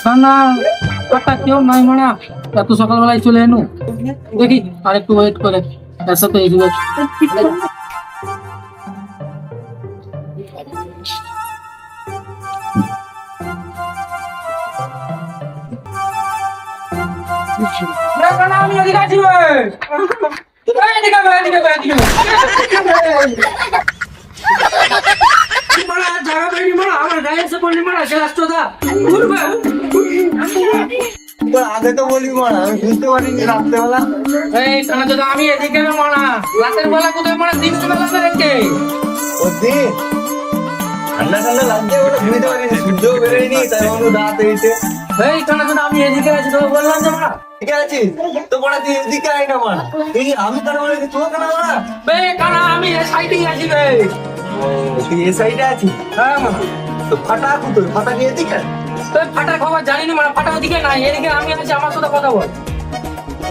না কাটা কেউ নাই মানা এত সকালবেলায় চলে এনু দেখি আর একটু ওয়েট করে এর সাথে এগুলো আমি এদিকে আছি আগে তো বলি মারা আমি বুঝতে পারিনি রাত্রেবেলা। এই কানা দাদা আমি এদিকে না মানা রাতের বেলা কোথায় মানা দিন বেলা রেখে ওদি ঠান্ডা ঠান্ডা লাগছে ওটা বুঝতে পারিনি সূর্য বেরোয়নি তাই আমার রাত হয়েছে। এই কানা দাদা আমি এদিকে আছি তো বললাম যে মানা ঠিক আছে তো পড়া তুই এদিকে আয় না মারা এই আমি কানা বলে তুই কানা মারা বে কানা আমি এই সাইডে আছি বে তুই এই সাইডে আছিস। হ্যাঁ মানা তো ফাটা কোথায় ফাটা কি এদিকে? তুই ফাটা খবর জানি না মানা ফাটা ওদিকে নাই এদিকে আমি আছি আমার সাথে কথা বল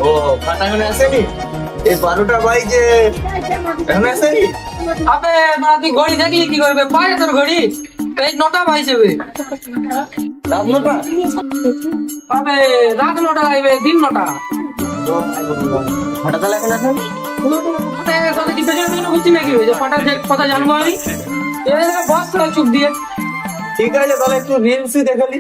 ও ফাটা এখানে আসেনি এই 12টা বাজে এখানে আসেনি। আবে মানা তুই ঘড়ি দেখলি কি করবে পায়ে তোর ঘড়ি এই 9টা বাজছে বে রাত 9টা আবে রাত 9টা লাগবে দিন 9টা ফাটা তাহলে এখানে আসেনি। কথা জিজ্ঞাসা করে বুঝছি নাকি যে ফাটা যে কথা জানবো আমি এই বস করে চুপ দিয়ে ঠিক আছে তাহলে একটু রিলসই দেখালি।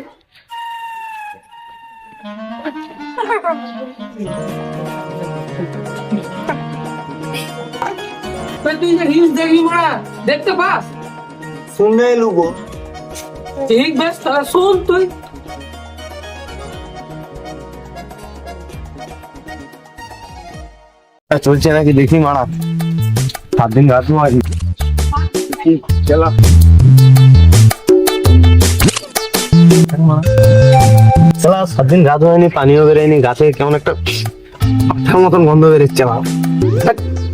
তুই যে রিলস দেখবি মারা দেখতে পাস শুনে লুবো ঠিক বেশ তাহলে শুন তুই চলছে নাকি দেখি মারা 7 দিন রাত মারি চলো চলা 7 দিন রাত হয়নি পানিও বেরোয়নি গাছে কেমন একটা পাঠার মতন গন্ধ বেরোচ্ছে আমার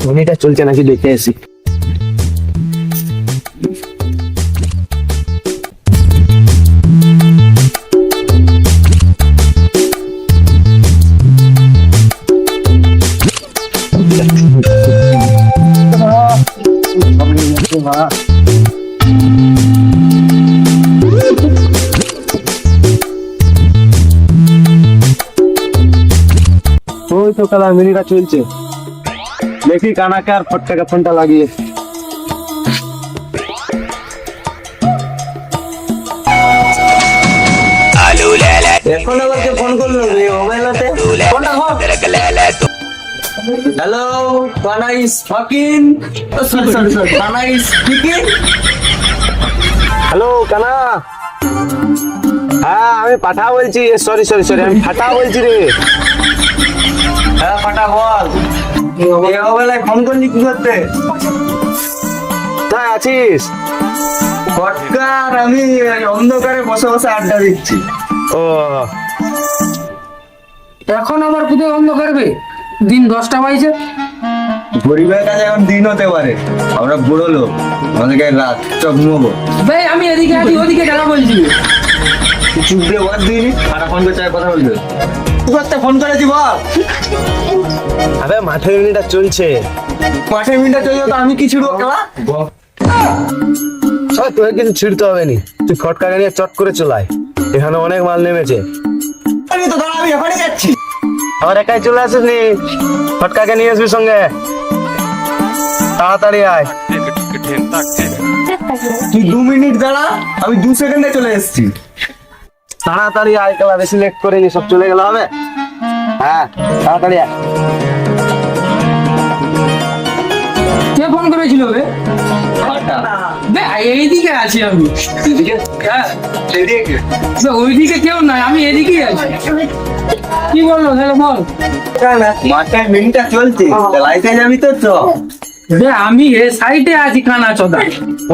ধনিটা চলছে নাকি দেখে আসি। ওই তো কালা মিনিটা চলছে দেখি কানাকে আর ফটকাকে ফোনটা লাগিয়ে এখন আবার কে ফোন করলো রে মোবাইলতে ফোনটা ধর হ্যালো কানা ইজ ফাকিং সরি কানা ইজ স্পিকিং। হ্যালো কানা হ্যাঁ আমি পাঠা বলছি সরি আমি ফাটা বলছি রে। হ্যাঁ ফাটা বল এই অবেলায় ফোন করলি কি করতে? কোথায় আছিস? ফটকার আমি অন্ধকারে বসে বসে আড্ডা দিচ্ছি। ও এখন আবার কোথায় বন্ধ করবে দিন 10টা বাজছে গরিবের কাছে এখন দিন হতে পারে আমরা বুড়ো লোক আমাদেরকে রাত চকমকো। ভাই আমি এদিকে আছি ওদিকে কেন বলছি চুপ দিয়ে বাদ দিইনি আর ফোন করে চাই কথা বলবে তুই করতে ফোন করেছি বল। আবে মাঠের মিনিটটা চলছে মাঠের মিনিটটা চলছে তো আমি কি ছিড়বো খেলা সব তোকে কিছু ছিড়তে হবে নি তুই ফটকাকে নিয়ে চট করে চলাই এখানে অনেক মাল নেমেছে। আমি তো দাঁড়া আমি এখানে যাচ্ছি আবার একাই চলে আসিস নি ফটকাকে নিয়ে আসবি সঙ্গে তাড়াতাড়ি আয়। তুই 2 মিনিট দাঁড়া আমি 2 সেকেন্ডে চলে এসেছি তাড়াতাড়ি আয় খেলা বেশি লেট করে নি সব চলে গেলে হবে। হ্যাঁ তাড়াতাড়ি আয়। কে ফোন করেছিল বে বে এইদিকে আছি আমি হ্যাঁ ওইদিকে কেউ নাই আমি এদিকেই আছি কি বললো তাহলে বল মাঠে মিনিটটা চলছে লাইতে যাবি তো চ বে আমি এ সাইডে আছি কানা চোদা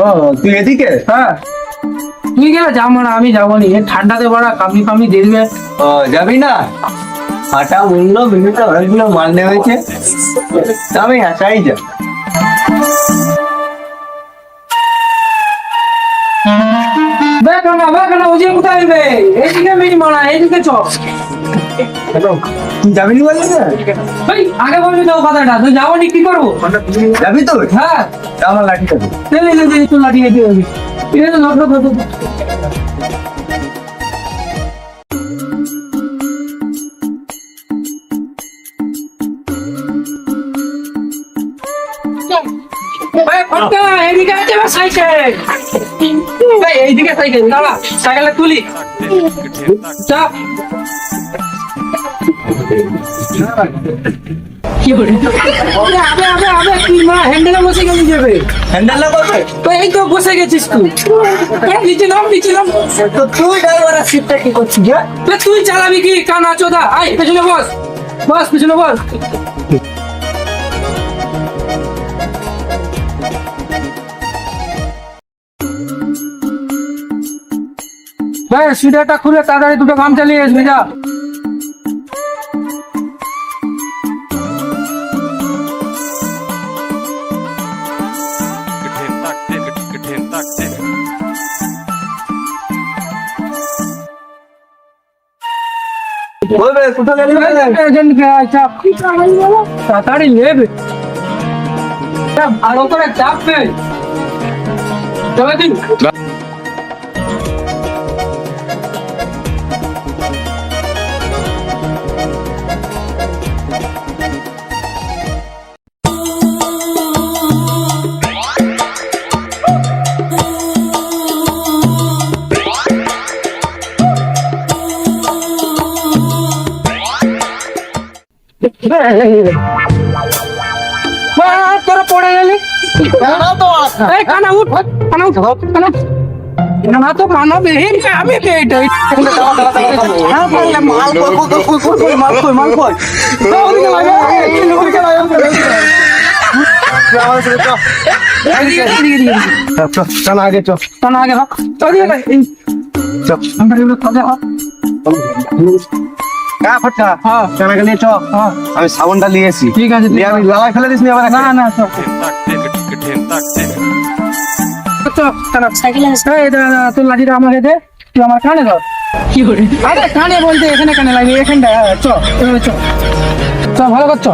ও তুই এদিকে হ্যাঁ তুই গেলে যাবো না আমি যাবো নি ঠান্ডাতে বড়া কামি দেখবে ও যাবি না হাঁটা বললো মিনিটটা অনেকগুলো মাল নেমেছে আমি হাঁটাই যা বেকানা ওই যে কোথায় বে এইদিকে মেরি মানা এইদিকে চ তুই যাবি নি বললি না ভাই আগে বলবি তো কথাটা তুই যাবো নি কি করবো যাবি তো হ্যাঁ আমার লাঠি খাবি তুই লাঠি নিয়ে দিবি এটা তো সাইকেল ভাই এইদিকে সাইকেল দাঁড়া সাইকেলটা তুলি চাপ কি করে আবে আবে আবে তুই মা হ্যান্ডেলে বসে গেলি যাবে হ্যান্ডেল না করবে তো এই তো বসে গেছিস তুই নিচে নাম তো তুই ড্রাইভার আর সিটটা কি করছিস হ্যাঁ? তুই চালাবি কি কানা চোদা আয় পেছনে বস বস পেছনে বস ভাই সুইটারটা খুলে তাড়াতাড়ি দুটো কাম চালিয়ে আসবি যা বলবে কোথায় গেলি তাড়াতাড়ি নেবে ভালো করে চাপবে তবে তুই তোরা পড়ে গেলি এই কানা উঠ কানা উঠ কানা না তো কানা বেহিন আমি বেটা হ্যাঁ বললে মাল মাল কই চল আগে চল কানা আগে ভাগ চল আমরা এগুলো কাজে হাত হ্যাঁ ফটকা হ্যাঁ কেনা গেলে চ হ্যাঁ আমি সাবনটা নিয়ে এসি ঠিক আছে দিয়ে আমি লালা ফেলে দিস নি আবার না না চল সাইকেল তোর লাঠিটা আমাকে দে তুই আমার কানে ধর কি করে আরে কানে বলতে এখানে কানে লাগবে এখানটা চ এভাবে চ চ ভালো কর চ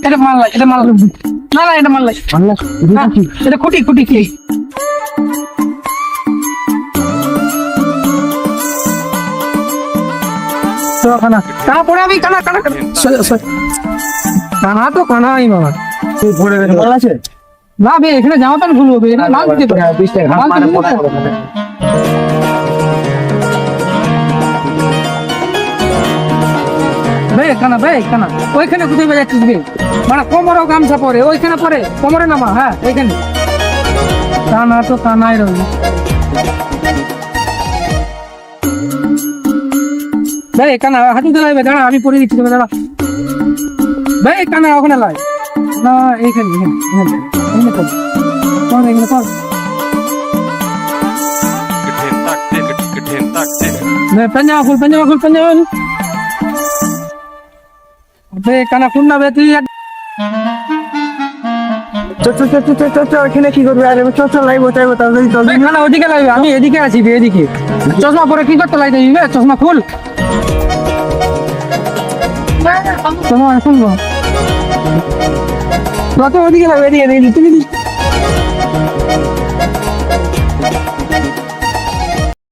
এটা মাল লাগে এটা মাল না না এটা মাল লাগে এটা খুঁটি খুঁটি কি তো কানা কানা পড়াবি কানা কানা কানা তো কানাই বাবা তুই ভরে গেছে মাল আছে না বে এখানে জামা প্যান্ট ভুল হবে মাল দিতে তো 20 টাকা মাল মানে দিতে তো। বে কানা ওইখানে কোথায় বাজাচ্ছিস বে মানে কোমরেও গামছা পরে ওইখানে পরে কোমরে নামা হ্যাঁ এইখানে কানা তো কানাই রবি বে কানা হাতি তো লাগবে দাঁড়া আমি পরে দিচ্ছি তোকে দাঁড়া বে কানা ওখানে লাই না এইখানে এখানে কর এখানে কর पंजाब खुल अबे काना खुल ना बे तू এখানে কি করবি আরে চল লাইব তাই চল কানা ওদিকে লাগবে আমি এদিকে আছি বে এদিকে চশমা পরে কি করতে লাই দিবি চশমা খুল চশমা খুলবো তো ওদিকে লাগবে এদিকে তুমি